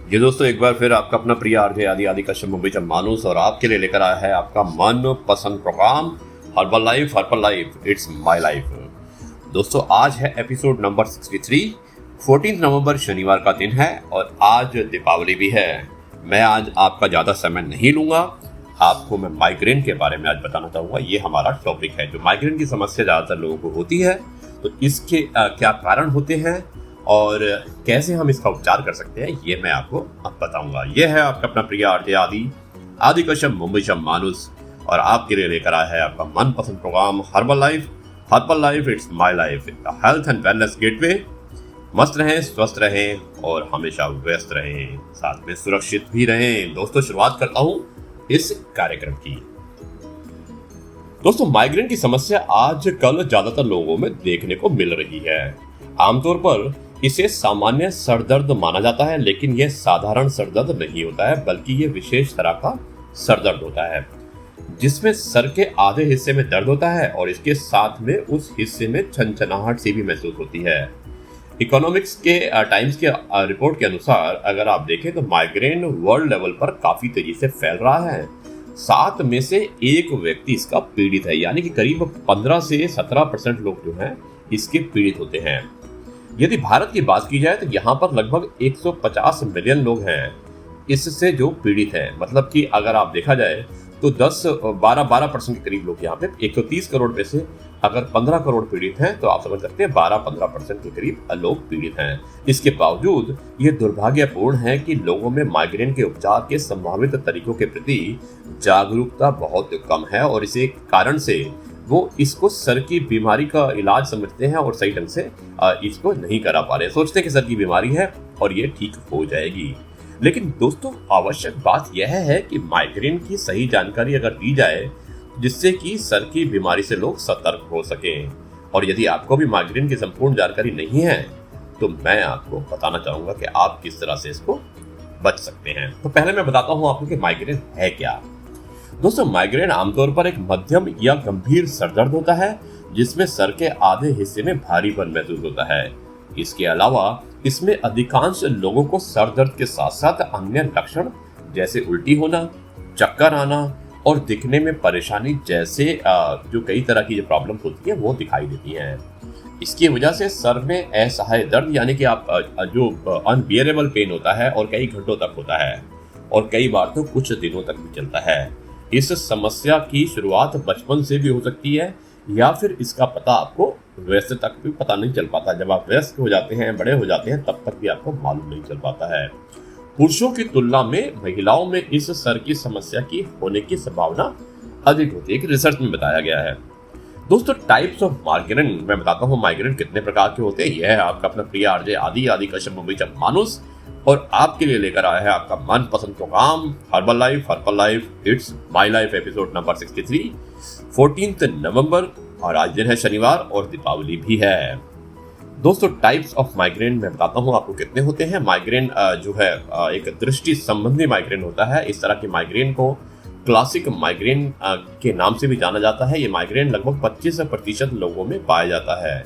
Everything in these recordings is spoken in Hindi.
जी दोस्तों, एक बार फिर आपका अपना प्रिय आरजे आदि आदि कश्यप मुंबई का मानुस और आपके लिए लेकर आया है आपका मन पसंद programme Herbalife it's my life. दोस्तों, आज है एपिसोड नंबर 63। 14 नवंबर शनिवार का दिन है और आज दीपावली भी है। मैं आज आपका ज़्यादा समय नहीं लूँगा। आपको मैं माइग्रेन के बारे में आज बताना चाहूँगा। ये हमारा टॉपिक है। जो माइग्रेन की समस्या ज़्यादातर लोगों को होती है, तो इसके क्या कारण होते हैं और कैसे हम इसका उपचार कर सकते हैं, ये मैं आपको अब बताऊंगा। ये है आपका अपना प्रिय आरजे आदि कश्यप मुंबई का मानुस और आपके लिए लेकर आया है आपका मनपसंद programme Herbalife it's my life, health and wellness gateway. मस्त रहें, स्वस्थ रहें और हमेशा व्यस्त रहें, साथ में सुरक्षित भी रहें। दोस्तों, शुरुआत करता हूं इस कार्यक्रम की। दोस्तों, माइग्रेन की समस्या आजकल ज्यादातर लोगों में देखने को मिल रही है। आमतौर पर इसे सामान्य सरदर्द माना जाता है, लेकिन यह साधारण सरदर्द नहीं होता है, बल्कि यह विशेष तरह का सरदर्द होता है जिसमें सर के आधे हिस्से में दर्द होता है और इसके साथ में उस हिस्से में छनछनाहट सी भी महसूस होती है। इकोनॉमिक्स के टाइम्स के रिपोर्ट के अनुसार अगर आप देखें तो माइग्रेन वर्ल्ड लेवल पर काफी तेजी से फैल रहा है। 7 में से 1 व्यक्ति इसका पीड़ित है, यानी कि करीब 15 से 17% लोग जो हैं इसके पीड़ित होते हैं। यदि भारत की बात की जाए तो यहाँ पर लगभग 150 मिलियन लोग हैं इससे जो पीड़ित हैं। मतलब कि अगर आप देखा जाए तो 12% के करीब लोग यहाँ पे 130 करोड़ में से अगर 15 करोड़ पीड़ित हैं, तो आप समझ सकते हैं 12-15% के करीब लोग पीड़ित हैं। इसके बावजूद ये दुर्भाग्यपूर्ण है कि लोगों में माइग्रेन के उपचार के संभावित तरीकों के प्रति जागरूकता बहुत कम है और इसी कारण से वो इसको सर की बीमारी का इलाज समझते हैं और सही ढंग से इसको नहीं करा पा रहे। सोचते हैं कि सर की बीमारी है और ये ठीक हो जाएगी। लेकिन दोस्तों, आवश्यक बात यह है कि माइग्रेन की सही जानकारी अगर दी जाए जिससे कि सर की बीमारी से लोग सतर्क हो सकें। और यदि आपको भी माइग्रेन की संपूर्ण जानकारी नहीं है तो मैं आपको बताना चाहूंगा कि आप किस तरह से इसको बच सकते हैं। तो पहले मैं बताता हूं आपको कि माइग्रेन है क्या। दोस्तों, माइग्रेन आमतौर पर एक मध्यम या गंभीर सरदर्द होता है जिसमें सर के आधे हिस्से में भारीपन महसूस होता है। इसके अलावा इसमें अधिकांश लोगों को सर दर्द के साथ साथ अन्य लक्षण जैसे उल्टी होना, चक्कर आना और दिखने में परेशानी जैसे जो कई तरह की जो प्रॉब्लम्स होती है वो दिखाई देती हैं। इसकी वजह से सर में असहाय दर्द, यानी कि आप जो अनबियरेबल पेन होता है और कई घंटों तक होता है और कई बार तो कुछ दिनों तक भी चलता है। इस समस्या की शुरुआत बचपन से भी हो सकती है या फिर इसका पता आपको वयस्क तक भी पता नहीं चल पाता। जब आप वयस्क हो जाते हैं, बड़े हो जाते हैं, तब तक भी आपको मालूम नहीं चल पाता है। पुरुषों की तुलना में महिलाओं में इस सर की समस्या की होने की संभावना अधिक होती है, रिसर्च में बताया गया है। दोस्तों, टाइप्स ऑफ माइग्रेन मैं बताता हूँ माइग्रेन कितने प्रकार के होते हैं। यह है आपका अपना प्रिय आरजे आदि कश्यप मुंबई का मानुस और आपके लिए लेकर आया है आपका मनपसंद programme Herbalife it's my life, episode number 63, 14 नवंबर और आज दिन है शनिवार और दीपावली भी है। दोस्तों, टाइप्स ऑफ माइग्रेन मैं बताता हूँ आपको कितने होते हैं। माइग्रेन जो है एक दृष्टि संबंधी माइग्रेन होता है। इस तरह की माइग्रेन को क्लासिक माइग्रेन के नाम से भी जाना जाता है। ये माइग्रेन लगभग 25% लोगों में पाया जाता है।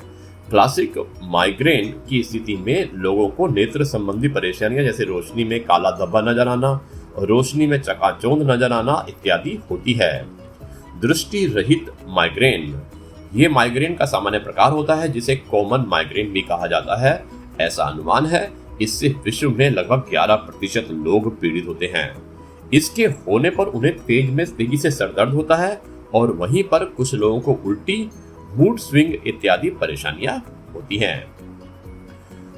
क्लासिक माइग्रेन की स्थिति में लोगों को नेत्र संबंधी परेशानियां जैसे रोशनी में काला धब्बा नजर आना, रोशनी में चकाचौंध नजर आना इत्यादि होती है। दृष्टि रहित माइग्रेन, ये माइग्रेन का सामान्य प्रकार होता है जिसे कॉमन माइग्रेन भी कहा जाता है। ऐसा अनुमान है इससे विश्व में लगभग 11% लोग पीड़ित होते हैं। इसके होने पर उन्हें तेजी से सरदर्द होता है और वहीं पर कुछ लोगों को उल्टी, मूड स्विंग इत्यादि परेशानियां होती हैं।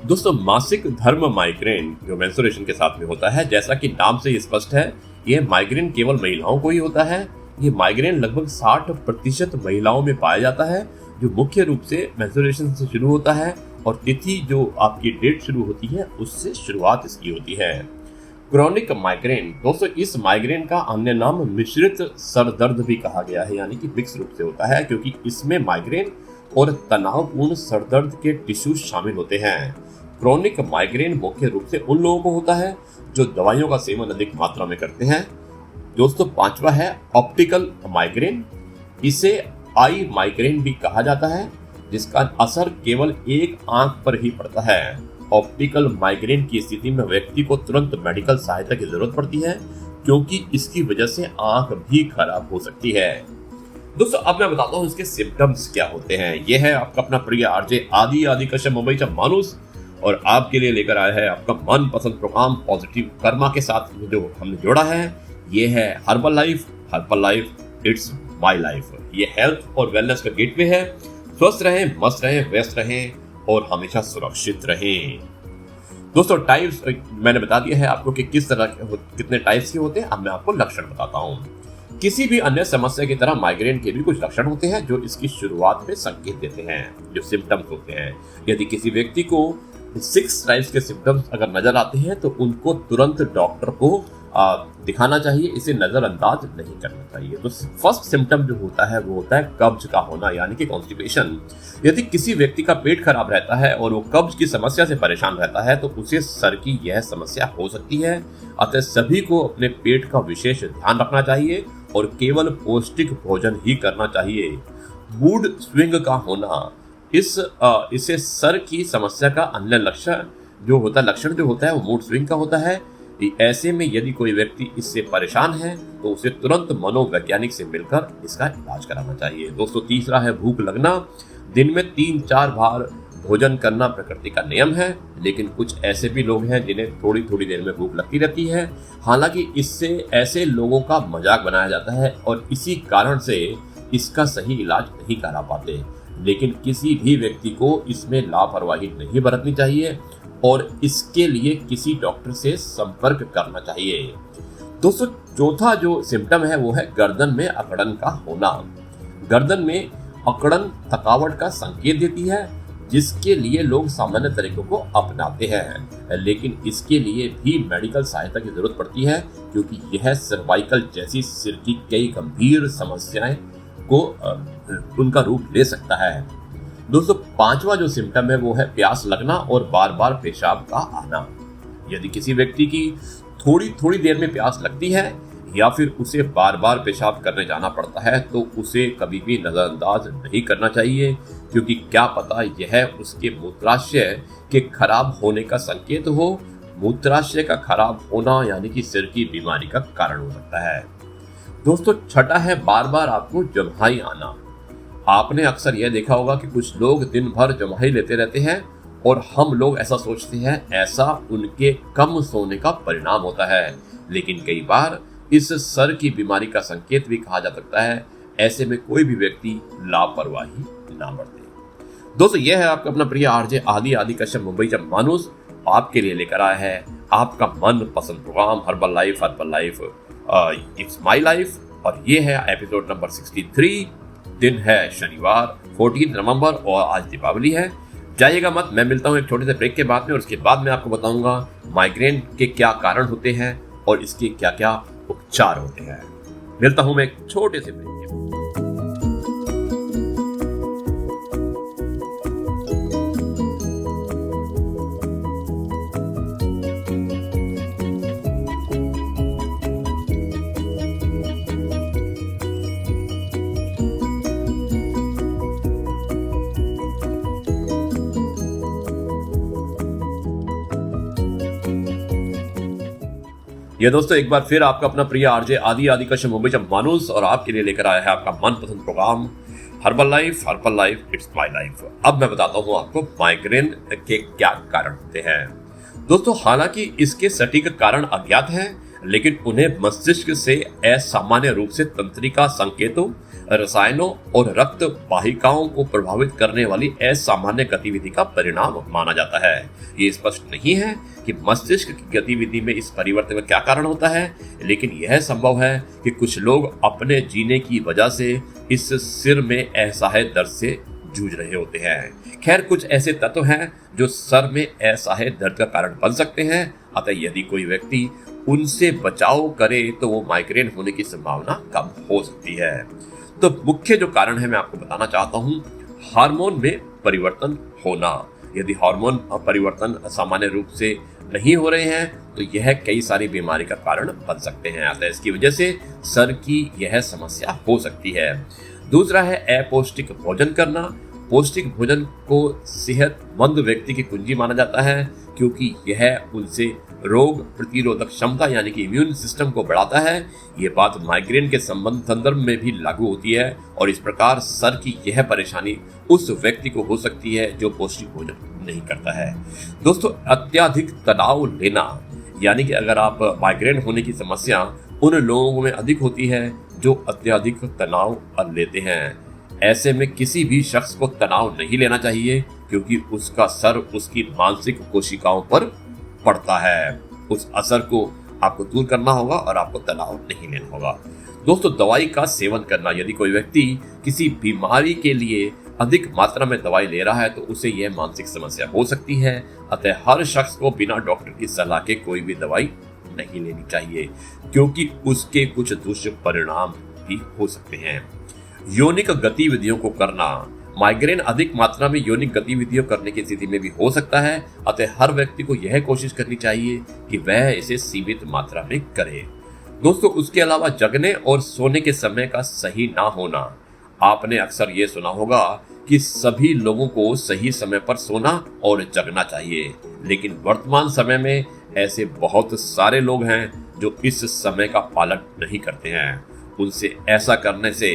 दोस्तों, मासिक धर्म माइग्रेन जो मेंस्ट्रुएशन के साथ में होता है, जैसा कि नाम से ही स्पष्ट है, यह माइग्रेन केवल महिलाओं को ही होता है। ये माइग्रेन लगभग 60% महिलाओं में पाया जाता है, जो मुख्य रूप से मेंस्ट्रुएशन से शुरू होता है और तिथि जो आपकी डेट शुरू होती है उससे शुरुआत इसकी होती है। क्रॉनिक माइग्रेन, दोस्तों इस माइग्रेन का अन्य नाम मिश्रित सर दर्द भी कहा गया है, यानी कि मिक्स रूप से होता है क्योंकि इसमें माइग्रेन और तनावपूर्ण सर दर्द के टिश्यूज शामिल होते हैं। क्रॉनिक माइग्रेन मुख्य रूप से उन लोगों को होता है जो दवाइयों का सेवन अधिक मात्रा में करते हैं। दोस्तों, 5वां है ऑप्टिकल माइग्रेन। इसे आई माइग्रेन भी कहा जाता है, जिसका असर केवल एक आंख पर ही पड़ता है। ऑप्टिकल माइग्रेन की स्थिति में व्यक्ति को तुरंत मेडिकल सहायता की जरूरत पड़ती है, क्योंकि इसकी वजह से आंख भी खराब हो सकती है। दोस्तों अब मैं बताता हूँ इसके सिम्टम्स क्या होते हैं। यह है आपका अपना प्रिय आरजे आदि कश्यप मुंबईचा माणूस, और आपके लिए लेकर आया है आपका मनपसंद प्रोग्राम पॉजिटिव कर्मा के साथ जो हमने जोड़ा है। ये है herbal life it's my life. ये हेल्थ और वेलनेस का गेटवे है। स्वस्थ रहें, मस्त रहें, व्यस्त रहें और हमेशा सुरक्षित रहें। दोस्तों टाइप्स मैंने बता दिया है आपको कि किस तरह के कितने टाइप्स के होते हैं। अब मैं आपको लक्षण बताता हूँ। किसी भी अन्य समस्या की तरह माइग्रेन के भी कुछ लक्षण होते हैं जो इसकी शुरुआत में संकेत देते हैं, जो सिम्टम्स होते हैं। यदि किसी व्यक्ति को 6 टाइप्स के सिम्टम्स अगर नजर आते हैं तो उनको तुरंत डॉक्टर को दिखाना चाहिए, इसे नजरअंदाज नहीं करना चाहिए। तो फर्स्ट सिम्टम जो होता है वो होता है कब्ज का होना, यानी कि कॉन्स्टिपेशन। यदि किसी व्यक्ति का पेट खराब रहता है और वो कब्ज की समस्या से परेशान रहता है तो उसे सर की यह समस्या हो सकती है। अतः सभी को अपने पेट का विशेष ध्यान रखना चाहिए और केवल पौष्टिक भोजन ही करना चाहिए। मूड स्विंग का होना, इसे सर की समस्या का अन्य लक्षण जो होता है वो मूड स्विंग का होता है। ऐसे में यदि कोई व्यक्ति इससे परेशान है तो उसे तुरंत मनोवैज्ञानिक से मिलकर इसका इलाज कराना चाहिए। दोस्तों तीसरा है भूख लगना। दिन में 3-4 बार भोजन करना प्रकृति का नियम है, लेकिन कुछ ऐसे भी लोग हैं जिन्हें थोड़ी थोड़ी देर में भूख लगती रहती है। हालांकि इससे ऐसे लोगों का मजाक बनाया जाता है और इसी कारण से इसका सही इलाज नहीं करा पाते। लेकिन किसी भी व्यक्ति को इसमें लापरवाही नहीं बरतनी चाहिए और इसके लिए किसी डॉक्टर से संपर्क करना चाहिए। दोस्तों चौथा जो सिम्टम है वो है गर्दन में अकड़न का होना। गर्दन में अकड़न थकावट का संकेत देती है, जिसके लिए लोग सामान्य तरीकों को अपनाते हैं, लेकिन इसके लिए भी मेडिकल सहायता की जरूरत पड़ती है, क्योंकि यह सर्वाइकल जैसी सिर की कई गंभीर समस्याएं को उनका रूप ले सकता है। दोस्तों पांचवा जो सिम्टम है वो है प्यास लगना और बार बार पेशाब का आना। यदि किसी व्यक्ति की थोड़ी थोड़ी देर में प्यास लगती है या फिर उसे बार बार पेशाब करने जाना पड़ता है तो उसे कभी भी नजरअंदाज नहीं करना चाहिए, क्योंकि क्या पता यह उसके मूत्राशय के खराब होने का संकेत हो। मूत्राशय का खराब होना यानी कि सिर की बीमारी का कारण हो सकता है। दोस्तों छठा है बार बार आपको जम्हाई आना। आपने अक्सर यह देखा होगा कि कुछ लोग दिन भर जम्हाई लेते रहते हैं और हम लोग ऐसा सोचते हैं ऐसा उनके कम सोने का परिणाम होता है, लेकिन कई बार इस सर की बीमारी का संकेत भी कहा जा सकता है। ऐसे में कोई भी व्यक्ति लापरवाही ना बरते। दोस्तों यह है आपका अपना प्रिय आरजे आदि कश्यप मुंबईचा माणूस आपके लिए लेकर आया है आपका मन पसंद programme Herbalife it's my life, और ये है एपिसोड नंबर 63। दिन है शनिवार 14 नवंबर और आज दीपावली है। जाइएगा मत, मैं मिलता हूँ एक छोटे से ब्रेक के बाद में और उसके बाद मैं आपको बताऊंगा माइग्रेन के क्या कारण होते हैं और इसके क्या क्या उपचार होते हैं। मिलता हूँ मैं एक छोटे से ब्रेक के बाद। ये दोस्तों एक बार फिर आपका अपना प्रिय आरजे आदि कश्यप मुंबईचा माणूस और आपके लिए लेकर आया है आपका मनपसंद programme Herbalife it's my life. अब मैं बताता हूँ आपको माइग्रेन के क्या कारण होते हैं। दोस्तों हालांकि इसके सटीक कारण अज्ञात हैं, लेकिन उन्हें मस्तिष्क से असामान्य रूप से तंत्रिका संकेतों, रसायनों और रक्त वाहिकाओं को प्रभावित करने वाली असामान्य गतिविधि का परिणाम माना जाता है। ये स्पष्ट नहीं है कि मस्तिष्क की गतिविधि में इस परिवर्तन का क्या कारण होता है, लेकिन यह संभव है कि कुछ लोग अपने जीने की वजह से इस सिर में असह्य दर्द से जूझ रहे होते हैं। खैर कुछ ऐसे तत्व हैं जो सर में असह्य दर्द का कारण बन सकते हैं, अतः यदि कोई व्यक्ति उनसे बचाव करे तो वो माइग्रेन होने की संभावना कम हो सकती है। तो मुख्य जो कारण है मैं आपको बताना चाहता हूँ, हार्मोन में परिवर्तन होना। यदि हार्मोन परिवर्तन सामान्य रूप से नहीं हो रहे हैं तो यह कई सारी बीमारी का कारण बन सकते हैं, अतः इसकी वजह से सर की यह समस्या हो सकती है। दूसरा है अपौष्टिक भोजन करना। पौष्टिक भोजन को सेहतमंद व्यक्ति की कुंजी माना जाता है, क्योंकि यह उनसे रोग प्रतिरोधक क्षमता यानी कि इम्यून सिस्टम को बढ़ाता है। ये बात माइग्रेन के संदर्भ में भी लागू होती है और इस प्रकार सर की यह परेशानी उस व्यक्ति को हो सकती है जो पौष्टिक भोजन नहीं करता है। दोस्तों, अत्यधिक तनाव लेना यानी कि अगर आप माइग्रेन होने की समस्या उन लोगों में अधिक होती है जो अत्यधिक तनाव लेते हैं। ऐसे में किसी भी शख्स को तनाव नहीं लेना चाहिए, क्योंकि उसका असर उसकी मानसिक कोशिकाओं पर पड़ता है। उस असर को आपको दूर करना होगा और आपको तनाव नहीं लेना होगा। दोस्तों, दवाई का सेवन करना, यदि कोई व्यक्ति किसी बीमारी के लिए अधिक मात्रा में दवाई ले रहा है तो उसे यह मानसिक समस्या हो सकती है। अतः हर शख्स को बिना डॉक्टर की सलाह के कोई भी दवाई नहीं लेनी चाहिए, क्योंकि उसके कुछ दुष्परिणाम भी हो सकते हैं। यौनिक गतिविधियों को करना, माइग्रेन अधिक मात्रा में यौनिक गतिविधियों करने की स्थिति में भी हो सकता है। अतः हर व्यक्ति को यह कोशिश करनी चाहिए कि वह इसे सीमित मात्रा में करे। दोस्तों, उसके अलावा जगने और सोने के समय का सही ना होना। आपने अक्सर ये सुना होगा कि सभी लोगों को सही समय पर सोना और जगना चाहिए, लेकिन वर्तमान समय में ऐसे बहुत सारे लोग हैं जो इस समय का पालन नहीं करते हैं। उनसे ऐसा करने से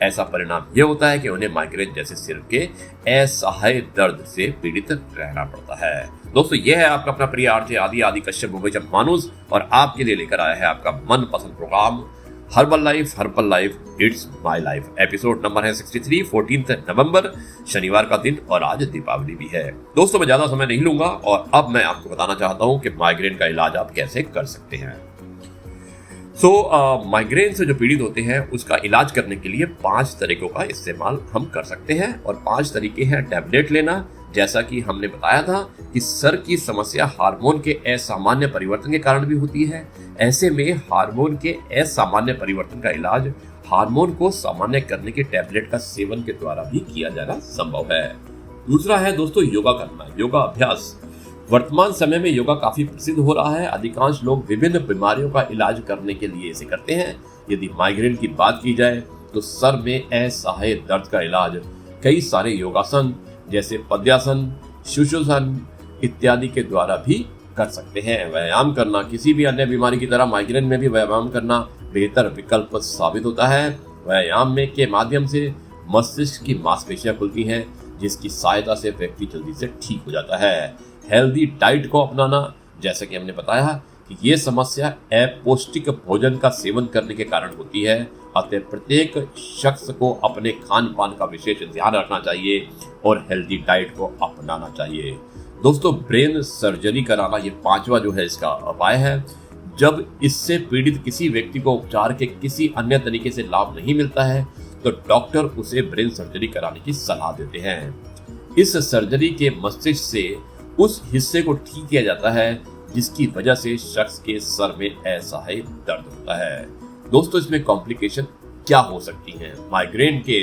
ऐसा परिणाम यह होता है कि उन्हें माइग्रेन जैसे सिर के असहाय दर्द से पीड़ित रहना पड़ता है। दोस्तों, यह है आपका अपना प्रिय आरजे आदि कश्यप मुंबई से मानुस, और आपके लिए लेकर आया है आपका मनपसंद programme Herbalife it's my life. Episode number है 63, 14 नवंबर, शनिवार का दिन, और आज दीपावली भी है। दोस्तों, मैं ज्यादा समय नहीं लूंगा और अब मैं आपको बताना चाहता हूं कि माइग्रेन का इलाज आप कैसे कर सकते हैं। माइग्रेन से जो पीड़ित होते हैं उसका इलाज करने के लिए 5 तरीकों का इस्तेमाल हम कर सकते हैं, और 5 तरीके हैं। टैबलेट लेना, जैसा कि हमने बताया था कि सर की समस्या हार्मोन के असामान्य परिवर्तन के कारण भी होती है। ऐसे में हार्मोन के असामान्य परिवर्तन का इलाज हार्मोन को सामान्य करने के टैबलेट का सेवन के द्वारा भी किया जाना संभव है। दूसरा है दोस्तों योगा करना, योगा अभ्यास। वर्तमान समय में योगा काफी प्रसिद्ध हो रहा है। अधिकांश लोग विभिन्न बीमारियों का इलाज करने के लिए इसे करते हैं। यदि माइग्रेन की बात की जाए तो सर में असहाय दर्द का इलाज कई सारे योगासन जैसे पद्यासन, सुषुम्नासन इत्यादि के द्वारा भी कर सकते हैं। व्यायाम करना, किसी भी अन्य बीमारी की तरह माइग्रेन में भी व्यायाम करना बेहतर विकल्प साबित होता है। व्यायाम में के माध्यम से मस्तिष्क की मांसपेशियां खुलती हैं, जिसकी सहायता से व्यक्ति जल्दी से ठीक हो जाता है। हेल्दी डाइट को अपनाना, जैसा कि हमने बताया कि ये समस्या अपौष्टिक भोजन का सेवन करने के कारण होती है। अतः प्रत्येक शख्स को अपने खान पान का विशेष ध्यान रखना चाहिए और हेल्दी डाइट को अपनाना चाहिए। दोस्तों, ब्रेन सर्जरी कराना, ये 5वां जो है इसका उपाय है। जब इससे पीड़ित किसी व्यक्ति को उपचार के किसी अन्य तरीके से लाभ नहीं मिलता है तो डॉक्टर उसे ब्रेन सर्जरी कराने की सलाह देते हैं। इस सर्जरी के मस्तिष्क से उस हिस्से को ठीक किया जाता है जिसकी वजह से शख्स के सर में असहाय दर्द होता है। दोस्तों, इसमें कॉम्प्लिकेशन क्या हो सकती हैं, माइग्रेन के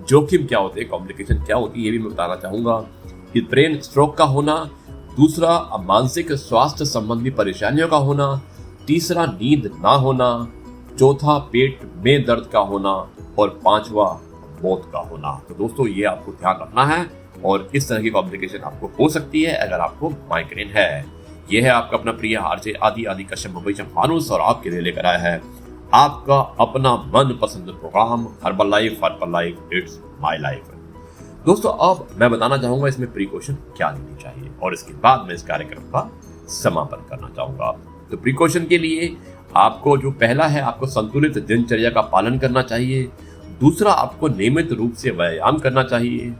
जोखिम क्या होते हैं, कॉम्प्लिकेशन क्या होती है, ये भी मैं बताना चाहूंगा। कि ब्रेन स्ट्रोक का होना, दूसरा मानसिक स्वास्थ्य संबंधी परेशानियों का होना, तीसरा नींद ना होना, चौथा पेट में दर्द का होना, और 5वां मौत का होना। तो दोस्तों, ये आपको ध्यान रखना है और इस तरह की कॉम्प्लिकेशन आपको हो सकती है अगर आपको माइग्रेन है। यह है आपका अपना प्रिय आरजे आदि कश्यप मुंबई से मानुस, और आपके लिए लेकर आया है आपका अपना मनपसंद programme Herbalife it's my life. दोस्तों, अब मैं बताना चाहूंगा इसमें प्रिकॉशन क्या लेनी चाहिए, और इसके बाद मैं इस कार्यक्रम का समापन करना चाहूंगा। तो प्रिकॉशन के लिए आपको जो पहला है, आपको संतुलित दिनचर्या का पालन करना चाहिए। दूसरा, आपको नियमित रूप से व्यायाम करना चाहिए।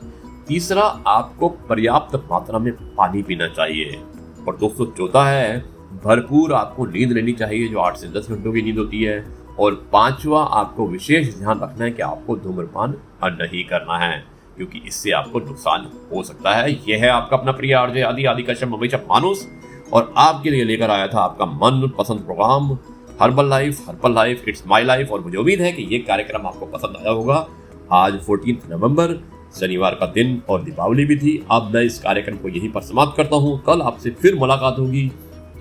तीसरा, आपको पर्याप्त मात्रा में पानी पीना चाहिए। और दोस्तों, चौथा है भरपूर आपको नींद लेनी चाहिए, जो 8 से 10 घंटों की नींद होती है। और 5वां, आपको विशेष ध्यान रखना है कि आपको धूम्रपान नहीं करना है, क्योंकि इससे आपको नुकसान हो सकता है। यह है आपका अपना प्रिय आरजे आदि कश्यप मुंबई से मानुस, और आपके लिए लेकर आया था आपका मनपसंद programme Herbalife it's my life. और मुझे उम्मीद है कि ये कार्यक्रम आपको पसंद आया होगा। आज 14 नवंबर, शनिवार का दिन, और दीपावली भी थी। अब मैं इस कार्यक्रम को यहीं पर समाप्त करता हूँ। कल आपसे फिर मुलाकात होगी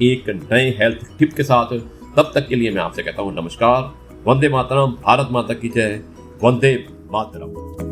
एक नए हेल्थ टिप के साथ। तब तक के लिए मैं आपसे कहता हूँ नमस्कार। वंदे मातरम, भारत माता की जय, वंदे मातरम।